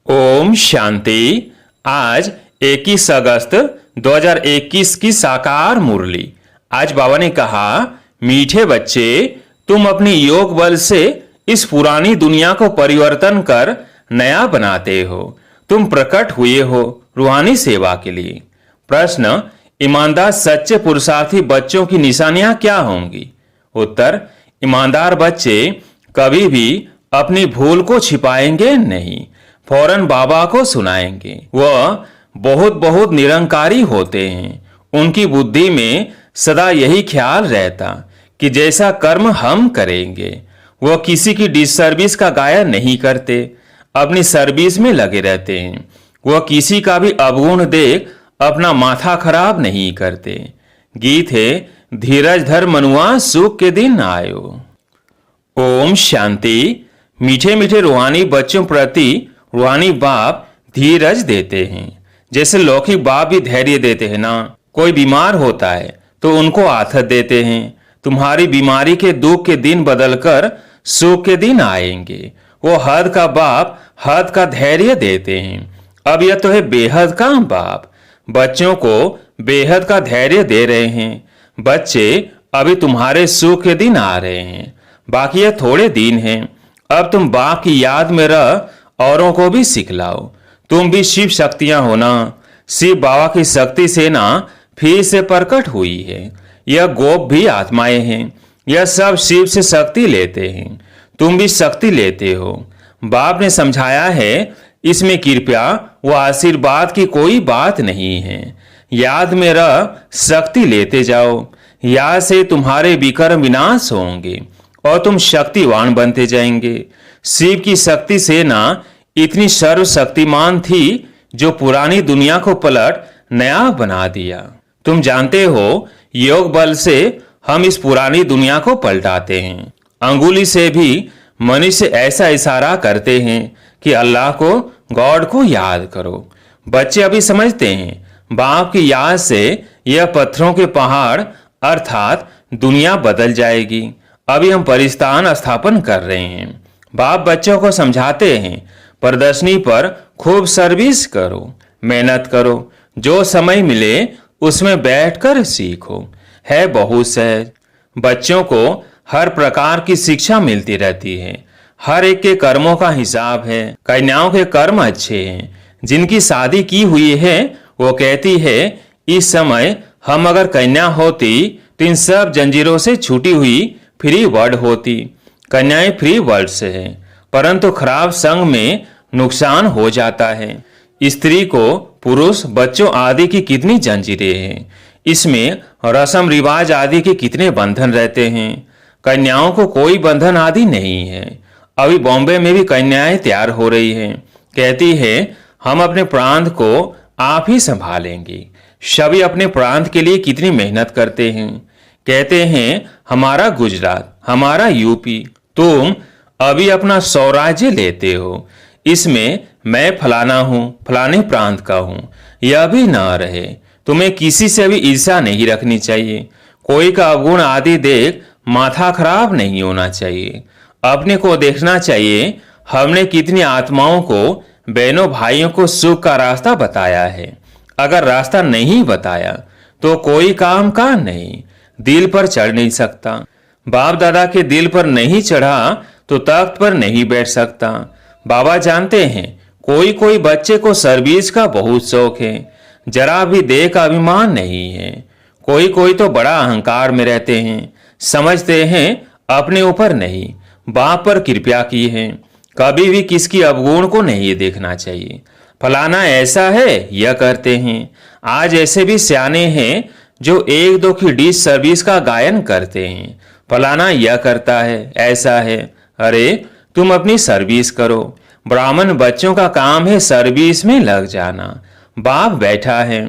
ओम शांति। आज 21 अगस्त 2021 की साकार मुरली। आज बाबा ने कहा, मीठे बच्चे, तुम अपनी योग बल से इस पुरानी दुनिया को परिवर्तन कर नया बनाते हो। तुम प्रकट हुए हो रूहानी सेवा के लिए। प्रश्न, ईमानदार सच्चे पुरुषार्थी बच्चों की निशानियां क्या होंगी? उत्तर, ईमानदार बच्चे कभी भी अपनी भूल को छिपाएंगे नहीं, फौरन बाबा को सुनाएंगे। वह बहुत बहुत निरंकारी होते हैं। उनकी बुद्धि में सदा यही ख्याल रहता कि जैसा कर्म हम करेंगे। वह किसी की डिसर्विस का गायन नहीं करते, अपनी सर्विस में लगे रहते हैं। वह किसी का भी अवगुण देख अपना माथा खराब नहीं करते। गीत है, धीरज धर मनुआ सुख के दिन आयो। ओम शांति। मीठे मीठे रूहानी बच्चों प्रति रूहानी बाप धीरज देते हैं, जैसे लौकिक बाप भी धैर्य देते हैं ना। कोई बीमार होता है तो उनको आथत देते हैं, तुम्हारी बीमारी के दुख के दिन बदलकर सुख के दिन आएंगे। वो हद का बाप हद का धैर्य देते हैं। अब यह तो है बेहद का बाप, बच्चों को बेहद का धैर्य दे रहे हैं। बच्चे, अभी तुम्हारे सुख के दिन आ रहे हैं, बाकी यह थोड़े दिन हैं। अब तुम बाप की याद में रह औरों को भी सिखलाओ। तुम भी शिव शक्तियां हो ना। शिव बाबा की शक्ति से ना फिर से प्रकट हुई है। यह गोप भी आत्माएं हैं। यह सब शिव से शक्ति लेते हैं। तुम भी शक्ति लेते हो। बाप ने समझाया है, इसमें कृपया व आशीर्वाद की कोई बात नहीं है। याद में रह शक्ति लेते जाओ। याद से तुम्हारे विकर्म विनाश होंगे और तुम शक्तिवान बनते जाएंगे। शिव की शक्ति से ना इतनी सर्वशक्तिमान थी जो पुरानी दुनिया को पलट नया बना दिया। तुम जानते हो, योग बल से हम इस पुरानी दुनिया को पलटाते हैं। अंगुली से भी मनुष्य ऐसा इशारा करते हैं कि अल्लाह को, गॉड को याद करो। बच्चे अभी समझते हैं, बाप की याद से यह पत्थरों के पहाड़ अर्थात दुनिया बदल जाएगी। अभी हम परिस्थान स्थापन कर रहे हैं। बाप बच्चों को समझाते हैं, प्रदर्शनी पर खूब सर्विस करो, मेहनत करो, जो समय मिले उसमें बैठकर सीखो। है बहुत सहज। बच्चों को हर प्रकार की शिक्षा मिलती रहती है। हर एक के कर्मों का हिसाब है। कन्याओं के कर्म अच्छे हैं। जिनकी शादी की हुई है वो कहती है, इस समय हम अगर कन्या होती तो इन सब जंजीरों से छूटी हुई फ्री वर्ड होती। कन्याएं फ्री वर्ड से है, परंतु खराब संग में नुकसान हो जाता है। स्त्री को पुरुष, बच्चों आदि की कितनी जंजीरें हैं। इसमें रस्म रिवाज आदि के कितने बंधन रहते हैं। कन्याओं को कोई बंधन आदि नहीं है। अभी बॉम्बे में भी कन्याएं तैयार हो रही हैं। कहती है, हम अपने प्रांत को आप ही संभालेंगे। सभी अपने प्रांत के लिए कितनी मेहनत करते हैं। कहते हैं, हमारा गुजरात, हमारा यूपी। तुम अभी अपना स्वराज्य लेते हो। इसमें मैं फलाना हूं, फलाने प्रांत का हूं, यह भी न रहे। तुम्हें किसी से भी ईर्ष्या नहीं रखनी चाहिए। कोई का अवगुण आदि देख माथा खराब नहीं होना चाहिए। अपने को देखना चाहिए, हमने कितनी आत्माओं को, बहनों भाइयों को सुख का रास्ता बताया है। अगर रास्ता नहीं बताया तो कोई काम का नहीं, दिल पर चढ़ नहीं सकता। बाप दादा के दिल पर नहीं चढ़ा तो तख्त पर नहीं बैठ सकता। बाबा जानते हैं, कोई कोई बच्चे को सर्विस का बहुत शौक है, जरा भी देह का अभिमान नहीं है। कोई कोई तो बड़ा अहंकार में रहते हैं, समझते हैं अपने ऊपर नहीं, बाप पर कृपा की है। कभी भी किसकी अवगुण को नहीं देखना चाहिए। फलाना ऐसा है, यह करते हैं। आज ऐसे भी सियाने हैं जो एक दो की डिस सर्विस का गायन करते हैं। फलाना यह करता है, ऐसा है। अरे, तुम अपनी सर्विस करो। ब्राह्मण बच्चों का काम है सर्विस में लग जाना। बाप बैठा है,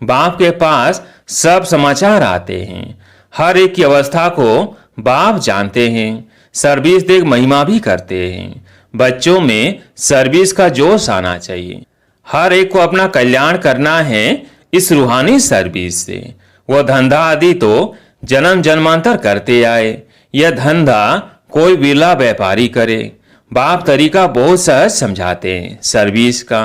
बाप के पास सब समाचार आते हैं। हर एक की अवस्था को बाप जानते हैं। सर्विस देख महिमा भी करते हैं। बच्चों में सर्विस का जोश आना चाहिए। हर एक को अपना कल्याण करना है इस रूहानी सर्विस से। वह धंधा आदि तो जन्म जन्मांतर करते आए। यह धंधा कोई बिरला व्यापारी करे। बाप तरीका बहुत सहज समझाते हैं सर्विस का।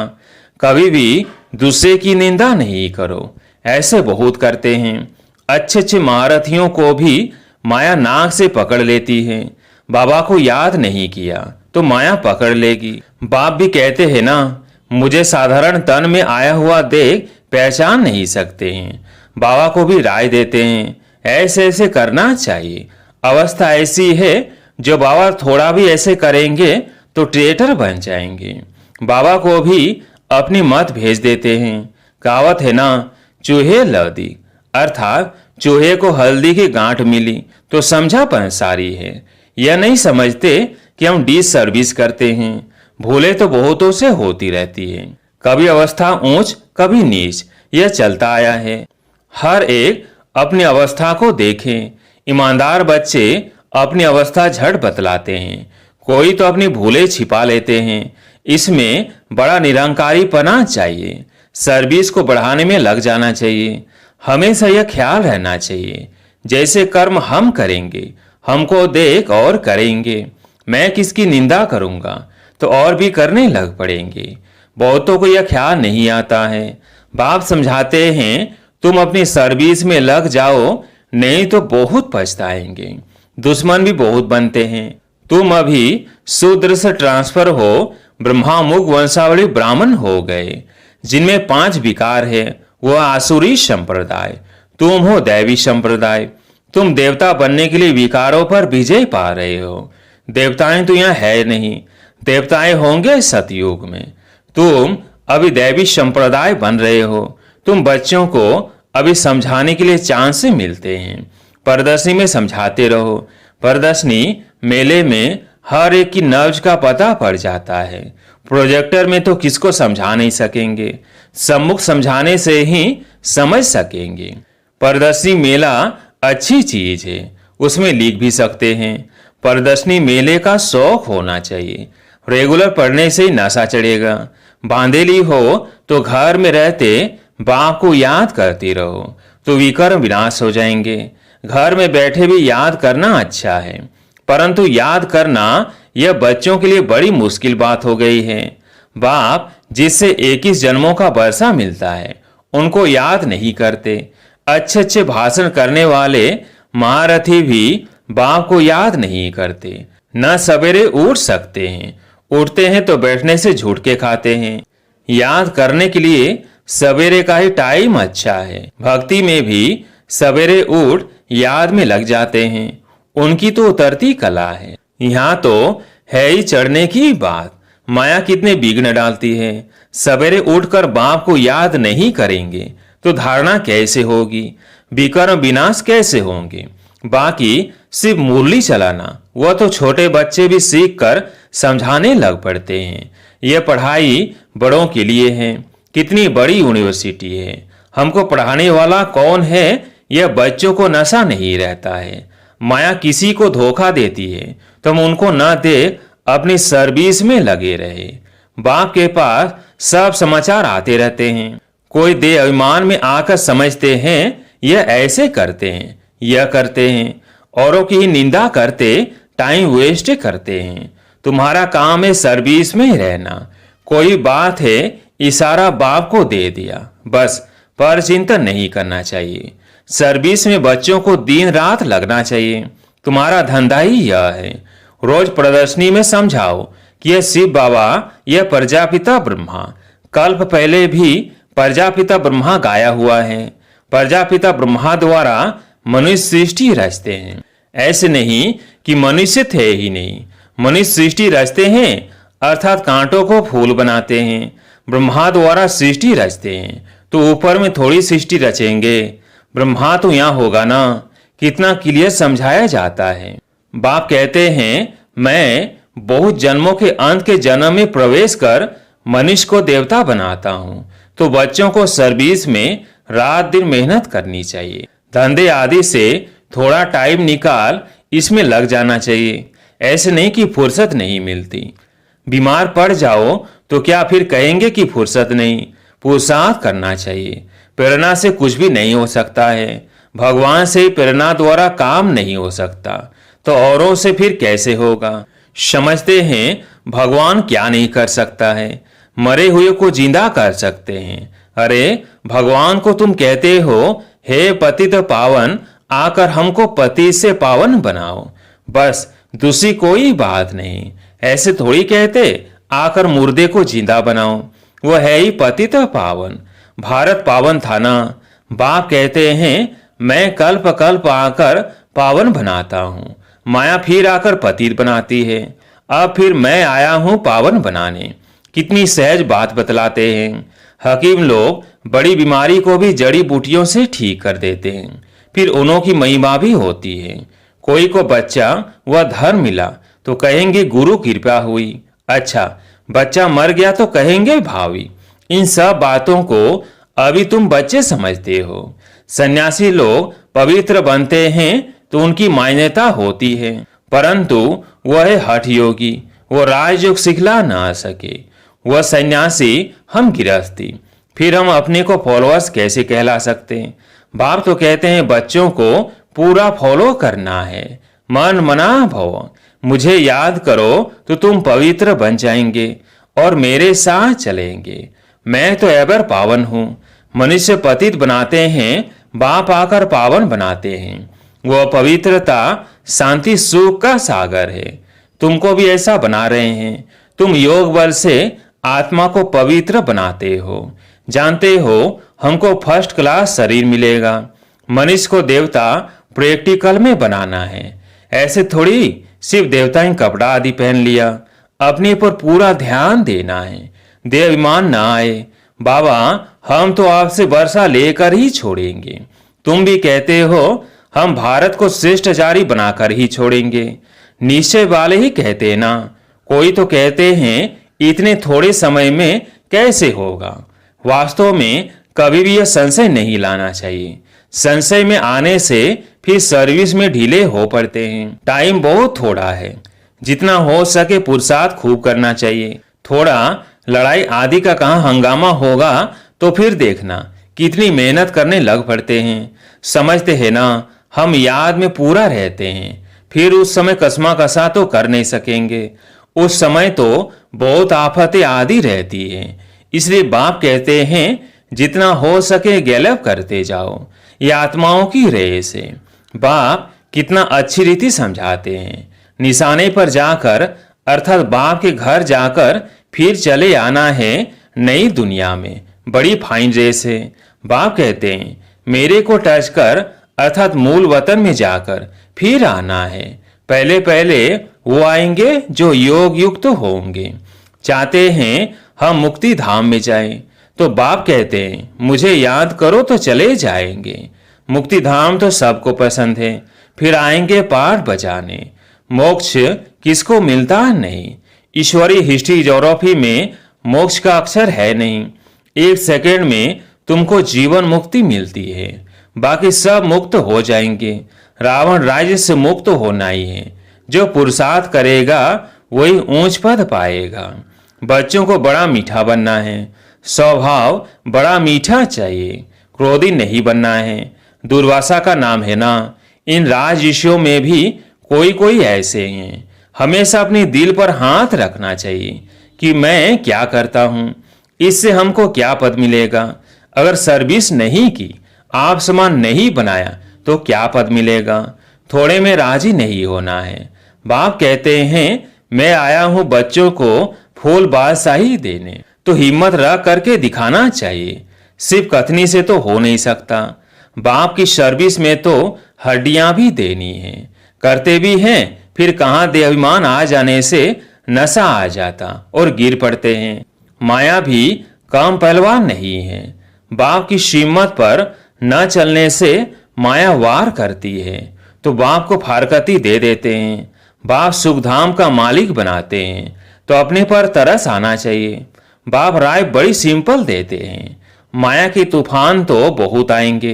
कभी भी दूसरे की निंदा नहीं करो, ऐसे बहुत करते हैं। अच्छे अच्छे महारथियों को भी माया नाक से पकड़ लेती है। बाबा को याद नहीं किया तो माया पकड़ लेगी। बाप भी कहते हैं ना, मुझे साधारण तन में आया हुआ देख पहचान नहीं सकते हैं। बाबा को भी राय देते हैं, ऐसे ऐसे करना चाहिए। अवस्था ऐसी है जो बाबा थोड़ा भी ऐसे करेंगे तो ट्रेटर बन जाएंगे। बाबा को भी अपनी मत भेज देते हैं। कहावत है ना, चूहे लौदी, अर्थात चूहे को हल्दी की गांठ मिली तो समझा पंसारी है। यह नहीं समझते कि हम डिस सर्विस करते हैं। भूले तो बहुतों से होती रहती है, कभी अवस्था ऊंच कभी नीच, यह चलता आया है। हर एक अपनी अवस्था को देखें। ईमानदार बच्चे अपनी अवस्था झट बतलाते हैं, कोई तो अपनी भूले छिपा लेते हैं। इसमें बड़ा निरंकारीपना चाहिए। सर्विस को बढ़ाने में लग जाना चाहिए। हमेशा यह ख्याल रहना चाहिए, जैसे कर्म हम करेंगे हमको देख और करेंगे। मैं किसकी निंदा करूंगा तो और भी करने लग पड़ेंगे। बहुतों को यह ख्याल नहीं आता है। बाप समझाते हैं, तुम अपनी सर्विस में लग जाओ, नहीं तो बहुत पछताएंगे। दुश्मन भी बहुत बनते हैं। तुम अभी शूद्र से ट्रांसफर हो, ब्रह्मामुख वंशावली ब्राह्मण हो गए, जिनमें 5 विकार है। वह आसुरी संप्रदाय, तुम हो दैवी संप्रदाय। तुम देवता बनने के लिए विकारों पर विजय पा रहे हो। देवताएं तो यहाँ है नहीं, देवताएं होंगे सतयुग में। तुम अभी दैवी संप्रदाय बन रहे हो। तुम बच्चों को अभी समझाने के लिए चांस मिलते हैं। प्रदर्शनी में समझाते रहो। प्रदर्शनी मेले में हर एक की नब्ज का पता पड़ जाता है। प्रोजेक्टर में तो किसको समझा नहीं सकेंगे, सम्मुख समझाने से ही समझ सकेंगे। प्रदर्शनी मेला अच्छी चीज है, उसमें लिख भी सकते हैं। प्रदर्शनी मेले का शौक होना चाहिए। रेगुलर पढ़ने से ही नशा चढ़ेगा। बांधेली हो तो घर में रहते बाप को याद करती रहो तो विकर्म विनाश हो जाएंगे। घर में बैठे भी याद करना अच्छा है, परंतु याद करना यह बच्चों के लिए बड़ी मुश्किल बात हो गई है। बाप जिससे 21 जन्मों का वर्षा मिलता है, उनको याद नहीं करते। अच्छे अच्छे भाषण करने वाले महारथी भी बाप को याद नहीं करते। न सवेरे उठ सकते हैं, उठते हैं तो बैठने से झुटके खाते हैं। याद करने के लिए सवेरे का ही टाइम अच्छा है। भक्ति में भी सवेरे उठ याद में लग जाते हैं। उनकी तो उतरती कला है। यहाँ तो है ही चढ़ने की बात। माया कितने विघ्न डालती है। सवेरे उठकर बाप को याद नहीं करेंगे तो धारणा कैसे होगी, विकर्म विनाश कैसे होंगे। बाकी सिर्फ मुरली चलाना, वह तो छोटे बच्चे भी सीख कर समझाने लग पड़ते हैं। यह पढ़ाई बड़ों के लिए है। कितनी बड़ी यूनिवर्सिटी है, हमको पढ़ाने वाला कौन है, यह बच्चों को नशा नहीं रहता है। माया किसी को धोखा देती है तो हम उनको न दे अपनी सर्विस में लगे रहे। बाप के पास सब समाचार आते रहते हैं। कोई दे अभिमान में आकर समझते हैं यह ऐसे करते हैं, यह करते हैं, औरों की निंदा करते टाइम वेस्ट करते हैं। तुम्हारा काम है सर्विस में रहना। कोई बात है, इशारा बाप को दे दिया, बस पर चिंतन नहीं करना चाहिए। सर्विस में बच्चों को दिन रात लगना चाहिए। तुम्हारा धंधा ही यह है। रोज प्रदर्शनी में समझाओ कि यह शिव बाबा, यह प्रजापिता ब्रह्मा। कल्प पहले भी प्रजापिता ब्रह्मा गाया हुआ है। प्रजापिता ब्रह्मा द्वारा मनुष्य सृष्टि रचते हैं। ऐसे नहीं कि मनुष्य थे ही नहीं, मनुष्य सृष्टि रचते हैं, अर्थात कांटों को फूल बनाते हैं। ब्रह्मा द्वारा सृष्टि रचते हैं तो ऊपर में थोड़ी सृष्टि रचेंगे। ब्रह्मा तो यहाँ होगा ना। कितना क्लियर समझाया जाता है। बाप कहते हैं, मैं बहुत जन्मों के अंत के जन्म में प्रवेश कर मनुष्य को देवता बनाता हूँ। तो बच्चों को सर्विस में रात दिन मेहनत करनी चाहिए। धंधे आदि से थोड़ा टाइम निकाल इसमें लग जाना चाहिए। ऐसे नहीं कि फुर्सत नहीं मिलती। बीमार पड़ जाओ तो क्या फिर कहेंगे कि फुर्सत नहीं। पुरुषार्थ करना चाहिए। प्रेरणा से कुछ भी नहीं हो सकता है। भगवान से प्रेरणा द्वारा काम नहीं हो सकता तो औरों से फिर कैसे होगा। समझते हैं भगवान क्या नहीं कर सकता है, मरे हुए को जिंदा कर सकते हैं। अरे भगवान को तुम कहते हो, हे पतित पावन, आकर हमको पति से पावन बनाओ, बस दूसरी कोई बात नहीं। ऐसे थोड़ी कहते आकर मुर्दे को जिंदा बनाओ, वो है ही पतित पावन। भारत पावन था ना। बाप कहते हैं मैं कल्प कल्प आकर पावन बनाता हूँ, माया फिर आकर पतित बनाती है, अब फिर मैं आया हूँ पावन बनाने। कितनी सहज बात बतलाते हैं। हकीम लोग बड़ी बीमारी को भी जड़ी बूटियों से ठीक कर देते हैं, फिर उन्हों की महिमा भी होती है। कोई को बच्चा व धर्म मिला तो कहेंगे गुरु कृपा हुई, अच्छा बच्चा मर गया तो कहेंगे भावी। इन सब बातों को अभी तुम बच्चे समझते हो। सन्यासी लोग पवित्र बनते हैं तो उनकी मान्यता होती है, परंतु वह है हठ योगी, वो राजयोग सिखला ना सके। वह सन्यासी, हम गृहस्थी, फिर हम अपने को फॉलोअर्स कैसे कहला सकते हैं? बाप तो कहते हैं बच्चों को पूरा फॉलो करना है, मन मना भव, मुझे याद करो तो तुम पवित्र बन जाएंगे और मेरे साथ चलेंगे। मैं तो एवर पावन हूँ। मनुष्य पतित बनाते हैं, बाप आकर पावन बनाते हैं। वह पवित्रता शांति सुख का सागर है। तुमको भी ऐसा बना रहे हैं। तुम योग बल से आत्मा को पवित्र बनाते हो। जानते हो हमको फर्स्ट क्लास शरीर मिलेगा। मनुष्य को देवता प्रैक्टिकल में बनाना है। ऐसे थोड़ी सिर्फ देवता ही कपड़ा आदि पहन लिया, अपने पर पूरा ध्यान देना है, देवाभिमान ना आए। बाबा हम तो आपसे वर्षा लेकर ही छोड़ेंगे। तुम भी कहते हो हम भारत को श्रेष्ठाचारी बनाकर ही छोड़ेंगे। निश्चय वाले ही कहते ना। कोई तो कहते हैं इतने थोड़े समय में कैसे होगा। वास्तव में कभी भी यह संशय नहीं लाना चाहिए। संशय में आने से फिर सर्विस में ढीले हो पड़ते हैं। टाइम बहुत थोड़ा है, जितना हो सके पुरुषार्थ खूब करना चाहिए। थोड़ा लड़ाई आदि का कहाँ हंगामा होगा तो फिर देखना कितनी मेहनत करने लग पड़ते हैं। समझते हैं ना, हम याद में पूरा रहते हैं, फिर उस समय कसमा कसा तो कर नहीं सकेंगे। उस समय तो बहुत आफतें आदि रहती हैं। इसलिए बाप कहते हैं जितना हो सके गैलप करते जाओ, ये आत्माओं की रेस है। बाप कितना अच्छी रीति समझाते हैं। निशाने पर जाकर अर्थात बाप के घर जाकर फिर चले आना है नई दुनिया में। बड़ी फाइन रेस है। बाप कहते हैं मेरे को टच कर अर्थात मूल वतन में जाकर फिर आना है। पहले पहले वो आएंगे जो योग युक्त होंगे। चाहते हैं हम मुक्ति धाम में जाएं, तो बाप कहते हैं मुझे याद करो तो चले जाएंगे। मुक्ति धाम तो सबको पसंद है, फिर आएंगे पाठ बजाने। मोक्ष किसको मिलता नहीं। ईश्वरीय हिस्ट्री ज्योग्राफी में मोक्ष का अक्षर है नहीं। एक सेकंड में तुमको जीवन मुक्ति मिलती है, बाकी सब मुक्त हो जाएंगे। रावण राज्य से मुक्त होना ही है। जो पुरुषार्थ करेगा वही ऊंच पद पाएगा। बच्चों को बड़ा मीठा बनना है। स्वभाव बड़ा मीठा चाहिए, क्रोधी नहीं बनना है। दुर्वासा का नाम है ना। इन राज ऋषियों में भी कोई कोई ऐसे हैं। हमेशा अपने दिल पर हाथ रखना चाहिए कि मैं क्या करता हूँ, इससे हमको क्या पद मिलेगा। अगर सर्विस नहीं की, आप समान नहीं बनाया तो क्या पद मिलेगा। थोड़े में राजी नहीं होना है। बाप कहते हैं मैं आया हूँ बच्चों को फूल बादशाही देने, तो हिम्मत रख करके दिखाना चाहिए। सिर्फ कथनी से तो हो नहीं सकता। बाप की सर्विस में तो हड्डियां भी देनी है। करते भी हैं, फिर कहाँ देहाभिमान आ जाने से नशा आ जाता और गिर पड़ते हैं। माया भी कम पहलवान नहीं है। बाप की श्रीमत पर न चलने से माया वार करती है, तो बाप को फारकती दे देते हैं। बाप सुखधाम का मालिक बनाते हैं, तो अपने पर तरस आना चाहिए। बाप राय बड़ी सिंपल देते हैं। माया के तूफान तो बहुत आएंगे,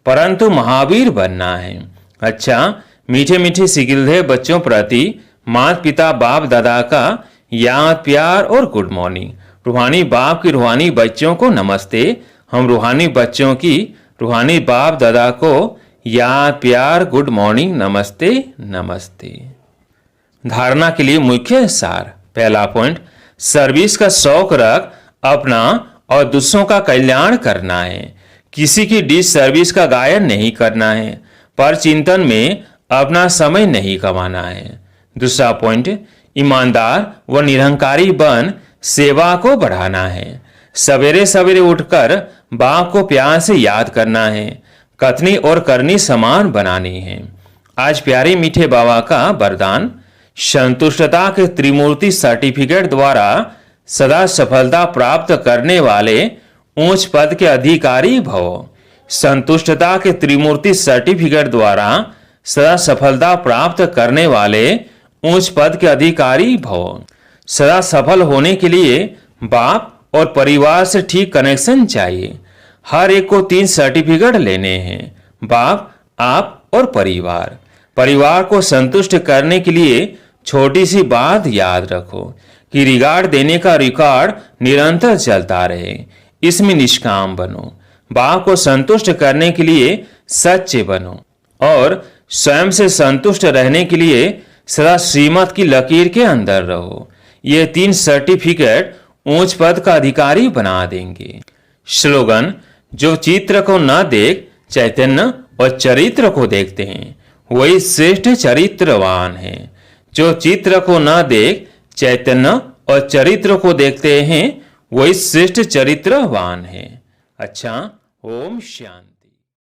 परंतु महावीर बनना है। अच्छा, मीठे मीठे सिगिलधे बच्चों प्रति माता पिता बाप दादा का याद प्यार और गुड मॉर्निंग। रूहानी बाप की रूहानी बच्चों को नमस्ते। हम रूहानी बच्चों की रूहानी बाप दादा को याद प्यार गुड मॉर्निंग नमस्ते नमस्ते। धारणा के लिए मुख्य सार। पहला पॉइंट, सर्विस का शौक रख अपना और दूसरों का कल्याण करना है। किसी की डिस सर्विस का गायन नहीं करना है, पर चिंतन में अपना समय नहीं गंवाना है। दूसरा पॉइंट, ईमानदार व निरहंकारी बन सेवा को बढ़ाना है। सवेरे सवेरे उठकर बाप को प्यार से याद करना है। कथनी और करनी समान बनानी है। आज प्यारे मीठे बाबा का वरदान, संतुष्टता के त्रिमूर्ति सर्टिफिकेट द्वारा सदा सफलता प्राप्त करने वाले उच्च पद के अधिकारी भव। संतुष्टता के त्रिमूर्ति सर्टिफिकेट द्वारा सदा सफलता प्राप्त करने वाले उच्च पद के अधिकारी भव। सदा सफल होने के लिए बाप और परिवार से ठीक कनेक्शन चाहिए। हर एक को 3 सर्टिफिकेट लेने हैं, बाप, आप और परिवार। परिवार को संतुष्ट करने के लिए छोटी सी बात याद रखो कि रिगार्ड देने का रिकॉर्ड निरंतर चलता रहे। इसमें निष्काम बनो। बाप को संतुष्ट करने के लिए सच्चे बनो और स्वयं से संतुष्ट रहने के लिए सदा श्रीमत की लकीर के अंदर रहो। ये 3 सर्टिफिकेट ऊंच पद का अधिकारी बना देंगे। स्लोगन, जो चित्र को न देख चैतन्य और चरित्र को देखते हैं वही श्रेष्ठ चरित्रवान है। जो चित्र को न देख चैतन्य और चरित्र को देखते हैं वही श्रेष्ठ चरित्रवान है। अच्छा, ओम शांति।